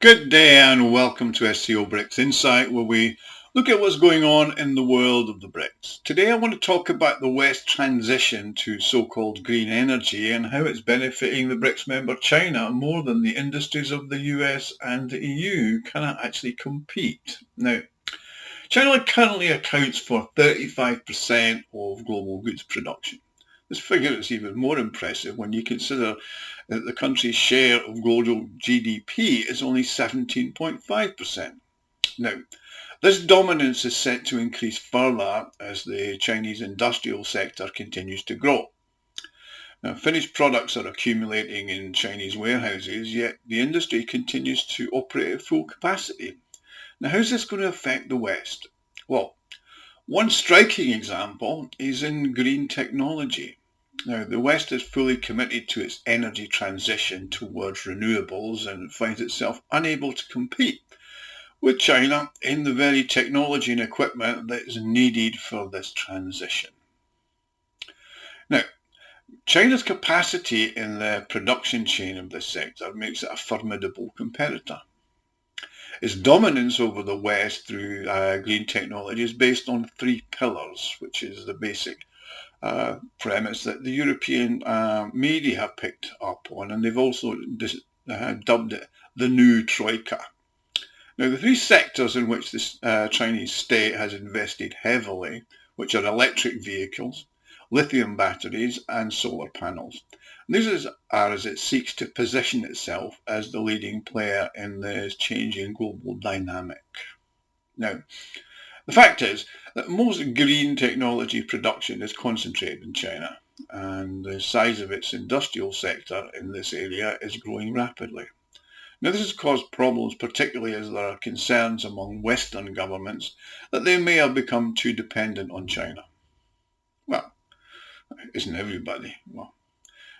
Good day and welcome to SCO BRICS Insight, where we look at what's going on in the world of the BRICS. Today I want to talk about the West's transition to so-called green energy and how it's benefiting the BRICS member China more than the industries of the US and the EU can actually compete. Now, China currently accounts for 35% of global goods production. This figure is even more impressive when you consider that the country's share of global GDP is only 17.5%. Now, this dominance is set to increase further as the Chinese industrial sector continues to grow. Now, finished products are accumulating in Chinese warehouses, yet the industry continues to operate at full capacity. Now, how's this going to affect the West? Well, one striking example is in green technology. Now, the West is fully committed to its energy transition towards renewables and finds itself unable to compete with China in the very technology and equipment that is needed for this transition. Now, China's capacity in the production chain of this sector makes it a formidable competitor. Its dominance over the West through green technology is based on three pillars, which is the basic premise that the European media have picked up on, and they've also dubbed it the new Troika. Now, the three sectors in which the Chinese state has invested heavily, which are electric vehicles, lithium batteries and solar panels. These are as it seeks to position itself as the leading player in this changing global dynamic. Now, the fact is that most green technology production is concentrated in China, and the size of its industrial sector in this area is growing rapidly. Now, this has caused problems, particularly as there are concerns among Western governments that they may have become too dependent on China. Well, isn't everybody? Well,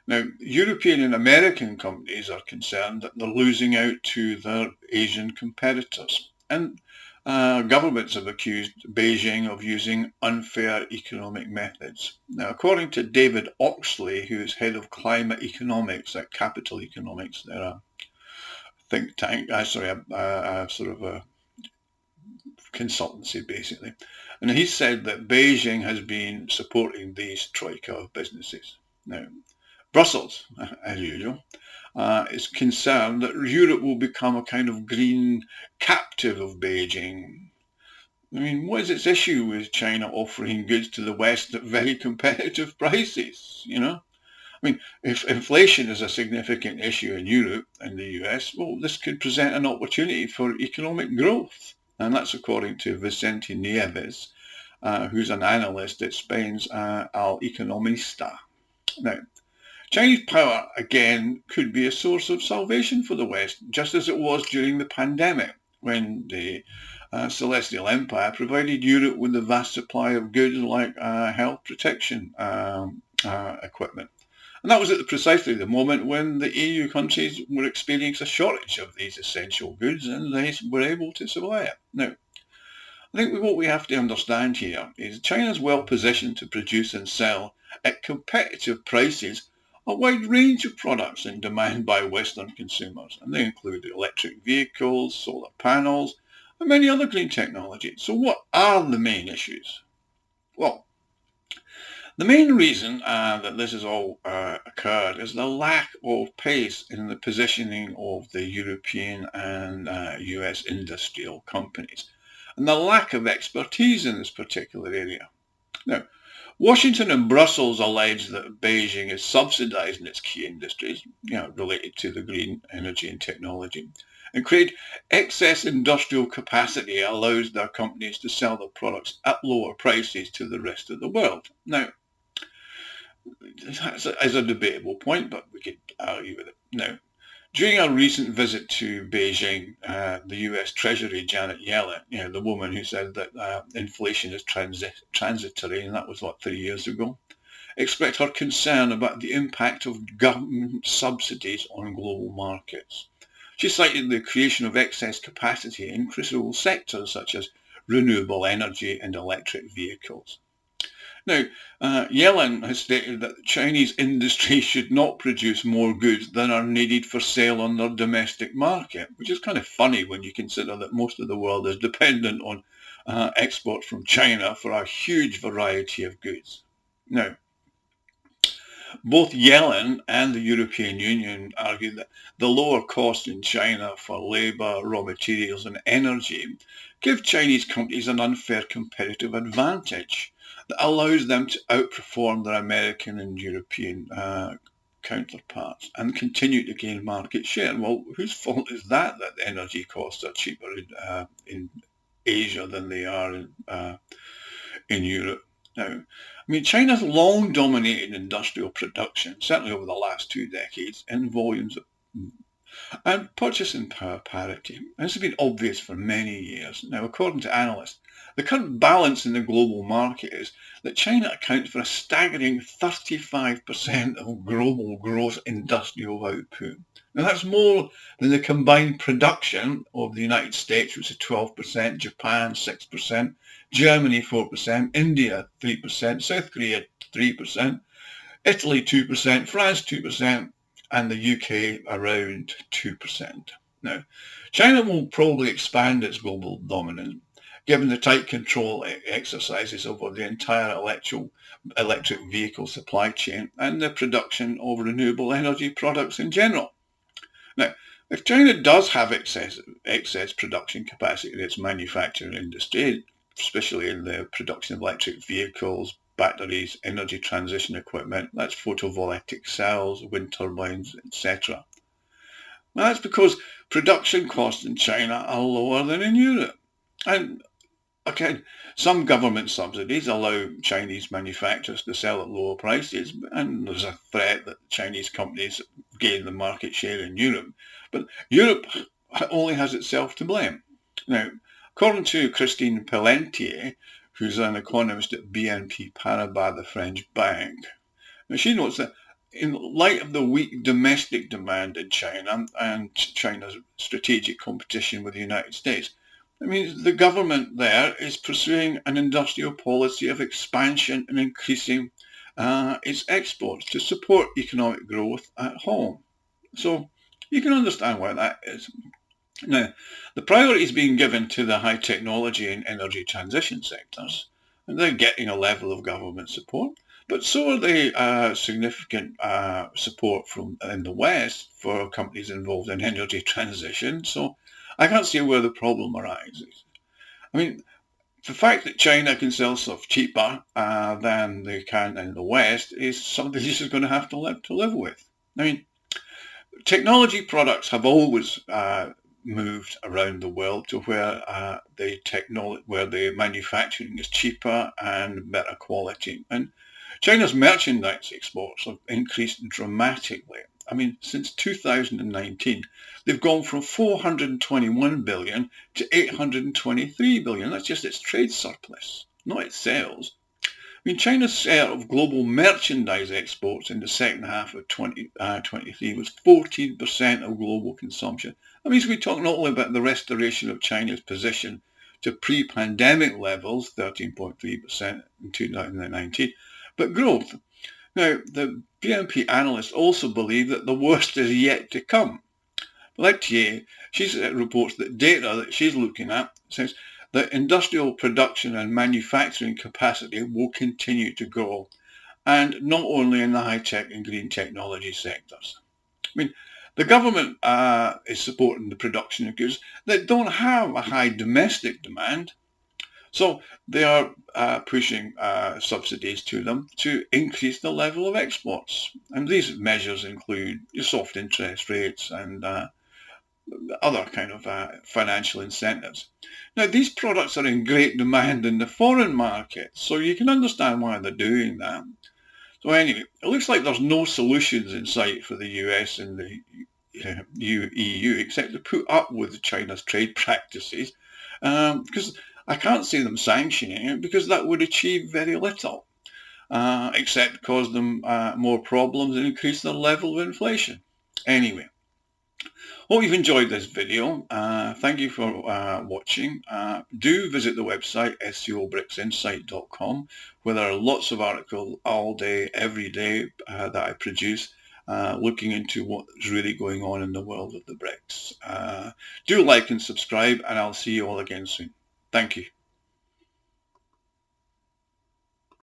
now, European and American companies are concerned that they're losing out to their Asian competitors, and governments have accused Beijing of using unfair economic methods. Now, according to David Oxley, who is head of climate economics at Capital Economics, they're a think tank, a sort of a consultancy basically, and he said that Beijing has been supporting these troika of businesses. Now, Brussels, as usual, is concerned that Europe will become a kind of green captive of Beijing. I mean, what is its issue with China offering goods to the West at very competitive prices, I mean, if inflation is a significant issue in Europe and the US, well, this could present an opportunity for economic growth. And that's according to Vicente Nieves, who's an analyst at Spain's El Economista. Now, Chinese power, again, could be a source of salvation for the West, just as it was during the pandemic, when the Celestial Empire provided Europe with a vast supply of goods like health protection equipment. And that was at precisely the moment when the EU countries were experiencing a shortage of these essential goods, and they were able to supply it. Now, I think what we have to understand here is China's well positioned to produce and sell at competitive prices a wide range of products in demand by Western consumers, and they include electric vehicles, solar panels, and many other green technologies. So what are the main issues? Well, the main reason that this has all occurred is the lack of pace in the positioning of the European and US industrial companies, and the lack of expertise in this particular area. Now, Washington and Brussels allege that Beijing is subsidizing its key industries, related to the green energy and technology, and create excess industrial capacity allows their companies to sell their products at lower prices to the rest of the world. Now, that's a debatable point, but we could argue with it. Now, during our recent visit to Beijing, the US Treasury Janet Yellen, the woman who said that inflation is transitory, and that was 3 years ago, expressed her concern about the impact of government subsidies on global markets. She cited the creation of excess capacity in critical sectors such as renewable energy and electric vehicles. Now, Yellen has stated that the Chinese industry should not produce more goods than are needed for sale on their domestic market, which is kind of funny when you consider that most of the world is dependent on exports from China for a huge variety of goods. Now, both Yellen and the European Union argue that the lower costs in China for labour, raw materials and energy give Chinese companies an unfair competitive advantage that allows them to outperform their American and European counterparts and continue to gain market share. Well, whose fault is that the energy costs are cheaper in Asia than they are in Europe? Now, I mean, China's long dominated industrial production, certainly over the last 2 decades, in volumes and purchasing power parity. This has been obvious for many years. Now, according to analysts, the current balance in the global market is that China accounts for a staggering 35% of global gross industrial output. Now, that's more than the combined production of the United States, which is 12%, Japan 6%, Germany 4%, India 3%, South Korea 3%, Italy 2%, France 2%, and the UK around 2%. Now, China will probably expand its global dominance, given the tight control it exercises over the entire electric vehicle supply chain and the production of renewable energy products in general. Now, if China does have excess production capacity in its manufacturing industry, especially in the production of electric vehicles, batteries, energy transition equipment, that's photovoltaic cells, wind turbines, etc. Well, that's because production costs in China are lower than in Europe. And again, some government subsidies allow Chinese manufacturers to sell at lower prices, and there's a threat that Chinese companies gain the market share in Europe. But Europe only has itself to blame. Now, according to Christine Pelletier, who's an economist at BNP Paribas, the French bank, now she notes that in light of the weak domestic demand in China and China's strategic competition with the United States, I mean, the government there is pursuing an industrial policy of expansion and increasing its exports to support economic growth at home. So you can understand why that is. Now, the priority is being given to the high technology and energy transition sectors, and they're getting a level of government support, but so are the significant support from in the West for companies involved in energy transition. So I can't see where the problem arises. I mean, the fact that China can sell stuff cheaper than they can in the West is something this is going to have to live with. I mean, technology products have always moved around the world to where the manufacturing is cheaper and better quality. And China's merchandise exports have increased dramatically. I mean, since 2019, they've gone from 421 billion to 823 billion. That's just its trade surplus, not its sales. I mean, China's share of global merchandise exports in the second half of 2023 was 14% of global consumption. That means we talk not only about the restoration of China's position to pre-pandemic levels, 13.3% in 2019, but growth. Now, the BNP analysts also believe that the worst is yet to come. Pelletier, she reports that data that she's looking at says that industrial production and manufacturing capacity will continue to grow, and not only in the high-tech and green technology sectors. I mean, the government is supporting the production of goods that don't have a high domestic demand, so they are pushing subsidies to them to increase the level of exports. And these measures include soft interest rates and other kind of financial incentives. Now, these products are in great demand in the foreign market, so you can understand why they're doing that. So anyway, it looks like there's no solutions in sight for the US and the EU except to put up with China's trade practices, because I can't see them sanctioning it because that would achieve very little, except cause them more problems and increase the level of inflation. Anyway, Hope you've enjoyed this video. Thank you for watching. Do visit the website scobricsinsight.com, where there are lots of articles all day, every day that I produce, looking into what's really going on in the world of the BRICS. Do like and subscribe, and I'll see you all again soon. Thank you.